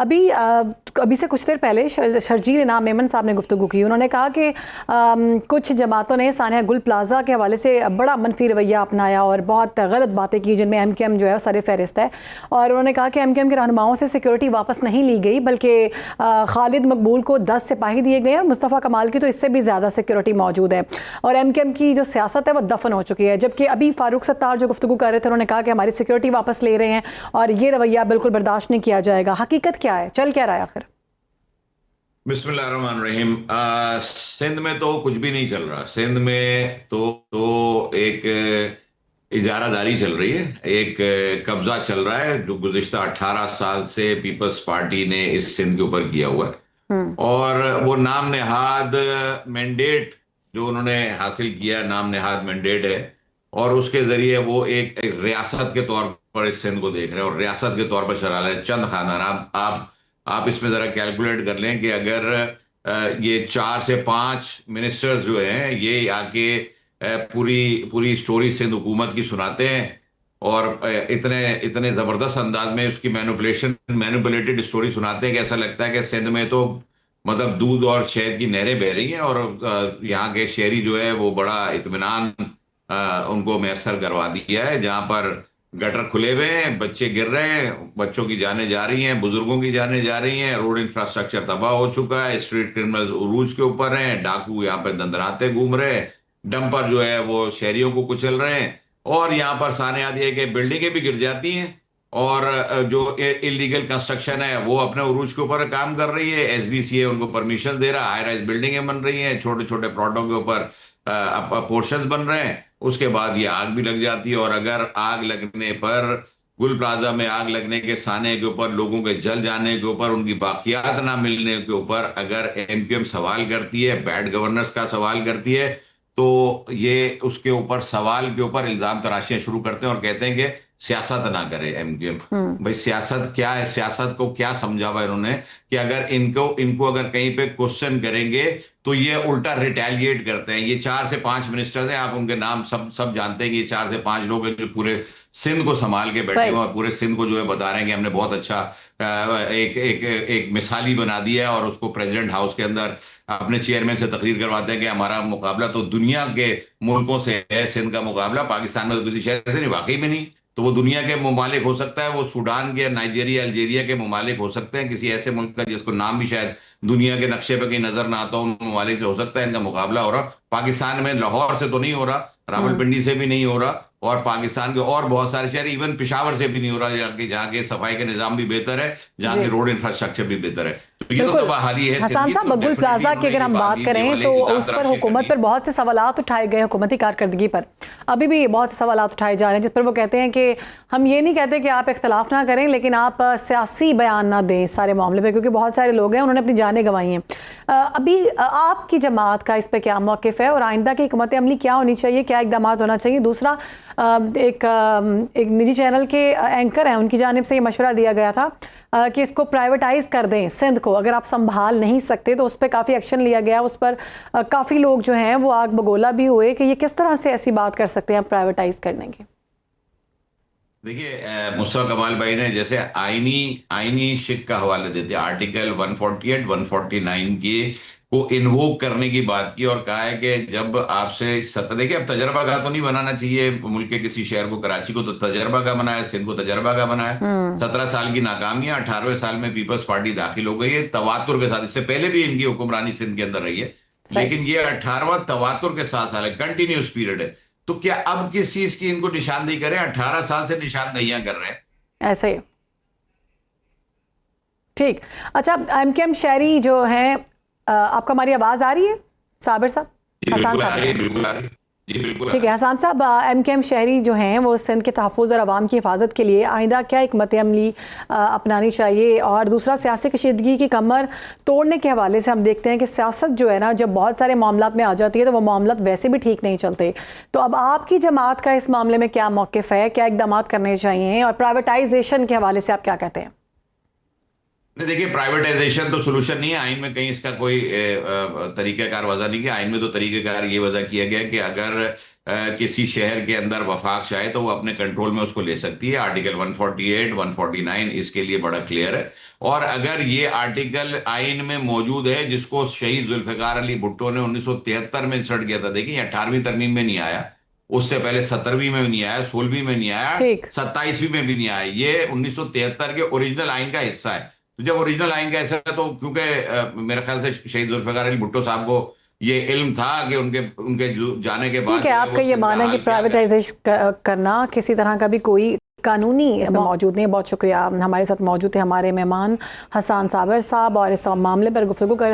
अभी से कुछ देर पहले शर्जील इनाम मेमन साहब ने गुफ्तगू की। उन्होंने कहा कि कुछ जमातों ने सानिया गुल प्लाजा के हवाले से बड़ा मनफी रवैया अपनाया और बहुत गलत बातें की, जिनमें MKM जो है सर फहरिस्त है। और उन्होंने कहा कि MKM के रहनुमाओं से सिक्योरिटी वापस नहीं ली गई, बल्कि खालिद मकबूल को 10 सिपाही दिए गए और मुस्तफ़ा कमाल की तो इससे भी ज़्यादा सिक्योरिटी मौजूद है। और MKM की जो सियासत है वो दफन हो चुकी है। जबकि अभी फारूक सत्तार जो गुफ्तगू कर रहे थे, उन्होंने कहा कि हमारी सिक्योरिटी वापस ले रहे हैं और ये रवैया बिल्कुल बर्दाश्त नहीं किया जाएगा। हकीकत क्या है, चल क्या रहा है आखिर? बिस्मिल्लाहिर्रहमानिर्रहीम। सिंध में तो कुछ भी नहीं चल रहा। सिंध में तो एक इजारादारी चल रही है, एक कब्जा चल रहा है जो गुज़िश्ता 18 साल से पीपल्स पार्टी ने इस सिंध के ऊपर किया हुआ है। और वो नाम नेहाद मैंडेट जो उन्होंने हासिल किया, नाम नेहाद मैंडेट है, और उसके जरिए वो एक रियासत के तौर पर इस सिंध को देख रहे हैं और रियासत के तौर पर चला रहे हैं। चंद खानदान, आप इसमें जरा कैलकुलेट कर लें कि अगर ये 4 से 5 मिनिस्टर्स जो हैं ये आके पूरी स्टोरी सिंध हुकूमत की सुनाते हैं और इतने जबरदस्त अंदाज में उसकी मैनिपुलेटेड स्टोरी सुनाते हैं कि ऐसा लगता है कि सिंध में तो मतलब दूध और शहद की नहरें बह रही हैं और यहाँ के शहरी जो है वो बड़ा इत्मीनान उनको मैसर करवा दिया है, जहां पर गटर खुले हुए हैं, बच्चे गिर रहे हैं, बच्चों की जानें जा रही हैं, बुजुर्गों की जानें जा रही हैं, रोड इंफ्रास्ट्रक्चर तबाह हो चुका है, स्ट्रीट क्रिमिनल उरूज के ऊपर हैं, डाकू यहाँ पर दंदनाते घूम रहे हैं, डंपर जो है वो शहरियों को कुचल रहे हैं, और यहाँ पर साने आती है कि बिल्डिंगें भी गिर जाती हैं और जो इलीगल कंस्ट्रक्शन है वो अपने उरूज के ऊपर काम कर रही है। SBCA उनको परमिशन दे रहा है, हाई राइज बिल्डिंगें बन रही हैं, छोटे छोटे प्लॉटों के ऊपर पोर्शंस बन रहे हैं। उसके बाद ये आग भी लग जाती है, और अगर आग लगने पर गुल प्लाजा में आग लगने के साने के ऊपर, लोगों के जल जाने के ऊपर, उनकी बाकियात ना मिलने के ऊपर अगर MKM सवाल करती है, बैड गवर्नेंस का सवाल करती है, तो ये उसके ऊपर सवाल के ऊपर इल्जाम तराशियां शुरू करते हैं और कहते हैं कि सियासत ना करे MKM। भाई सियासत क्या है? सियासत को क्या समझा हुआ इन्होंने कि अगर इनको अगर कहीं पे क्वेश्चन करेंगे तो ये उल्टा रिटेलिएट करते हैं। ये 4 से 5 मिनिस्टर्स हैं, आप उनके नाम सब जानते हैं कि ये 4 से 5 लोग हैं जो पूरे सिंध को संभाल के बैठे हुए और पूरे सिंध को जो है बता रहे हैं कि हमने बहुत अच्छा एक मिसाली बना दिया है, और उसको प्रेसिडेंट हाउस के अंदर अपने चेयरमैन से तकरीर करवाते हैं कि हमारा मुकाबला तो दुनिया के मुल्कों से है, सिंध का मुकाबला पाकिस्तान में तो किसी शहर से नहीं, वाकई में नहीं। तो वो दुनिया के ममालिक हो सकता है, वो सूडान के, नाइजीरिया, अल्जीरिया के ममालिक हो सकते हैं, किसी ऐसे मुल्क का जिसको नाम भी शायद दुनिया के नक्शे पे कहीं नजर ना आता हो, उन ममालिक से हो सकता है इनका मुकाबला हो रहा। पाकिस्तान में लाहौर से तो नहीं हो रहा, रावलपिंडी से भी नहीं हो रहा, और पाकिस्तान के और बहुत सारे शहर, इवन पेशावर से भी नहीं हो रहा, जहाँ के सफाई का निजाम भी बेहतर है, जहाँ के रोड इंफ्रास्ट्रक्चर भी बेहतर है। तो ये तो तबाही है। हसन साहब, गुल प्लाजा की अगर हम बात करें तो उस पर हुकूमत पर बहुत से सवालात उठाए गए, हुकूमती कारकर्दगी पर अभी भी बहुत से सवालात उठाए जा रहे हैं, जिस पर वो कहते हैं कि हम ये नहीं कहते कि आप इख्तलाफ ना करें, लेकिन आप सियासी बयान ना दें सारे मामले पे, क्योंकि बहुत सारे लोग हैं उन्होंने अपनी जानें गंवाई हैं। अभी आपकी जमात का इस पर क्या मौक़िफ़ है और आइंदा की हिकमत अमली क्या होनी चाहिए, क्या इक़दाम होना चाहिए? दूसरा, एक निजी चैनल के एंकर हैं, उनकी जानिब से ये मशवरा दिया गया था कि इसको प्राइवेटाइज कर दें सिंध को, अगर आप संभाल नहीं सकते तो उस पर काफ़ी एक्शन लिया गया। उस पर काफ़ी लोग जो हैं वो आग बगोला भी हुए कि ये किस तरह से ऐसी बात कर सकते हैं प्राइवेटाइज करने की। देखिए, मुस्तफा कमाल भाई ने जैसे आईनी शिक का हवाला देते, आर्टिकल 148 149 की को इन्वोक करने की बात की और कहा है कि जब आपसे देखिए, अब तजर्बा का तो नहीं बनाना चाहिए मुल्क के किसी शहर को, कराची को तो तजर्बा का बनाया, सिंध को तजर्बा का बनाया। 17 साल की नाकामियां, 18वें साल में पीपल्स पार्टी दाखिल हो गई है तवातुर के साथ। इससे पहले भी इनकी हुक्मरानी सिंध के अंदर रही है, लेकिन ये 18वां तवातुर के साथ साल है, कंटिन्यूस पीरियड है। तो क्या अब किस चीज की इनको निशानदेही करें? 18 साल से निशानदेहियां कर रहे हैं, ऐसे ही। ठीक, अच्छा, MKM शहरी जो है, आपको हमारी आवाज आ रही है साबिर साहब? हसन साहब, ठीक है। हसन साहब, MKM शहरी जो हैं वो सिंध के तहफ़्फ़ुज़ और आवाम की हिफाजत के लिए आइंदा क्या हिकमत अमली अपनानी चाहिए? और दूसरा, सियासी कशीदगी की कमर तोड़ने के हवाले से हम देखते हैं कि सियासत जो है ना, जब बहुत सारे मामलात में आ जाती है तो वो मामलात वैसे भी ठीक नहीं चलते। तो अब आपकी जमात का इस मामले में क्या मौक़िफ़ है, क्या इक़दाम करने चाहिए, और प्राइवेटाइजेशन के हवाले से आप क्या कहते हैं? नहीं, देखिए, प्राइवेटाइजेशन तो सोल्यूशन नहीं है। आइन में कहीं इसका कोई तरीकेकार वजह नहीं किया। आइन में तो तरीकेकार ये वजह किया गया कि अगर किसी शहर के अंदर वफाक चाहे तो वो अपने कंट्रोल में उसको ले सकती है। आर्टिकल 148, 149 इसके लिए बड़ा क्लियर है। और अगर ये आर्टिकल आइन में मौजूद है, जिसको शहीद जुल्फिकार अली भुट्टो ने 1973 में इंसर्ट किया था, देखिए 18वीं तरमीम में नहीं आया, उससे पहले 17वीं में भी नहीं आया, 16वीं में नहीं आया, ठीक। 27वीं में भी नहीं आया। ये 1973 के ओरिजिनल आइन का हिस्सा है। तो जब ओरिजिनल आइन का हिस्सा है तो क्योंकि मेरे ख्याल से शहीद जुल्फिकार अली भुट्टो साहब को ये इल्म था कि उनके उनके जाने के बाद ठीक है, आपका ये मानना है कि प्राइवेटाइजेशन करना किसी तरह का भी कोई कानूनी इसमें मौजूद नहीं है। बहुत शुक्रिया। हमारे साथ मौजूद थे हमारे मेहमान हसन साबर साहब और इस मामले पर गुफ्तगू कर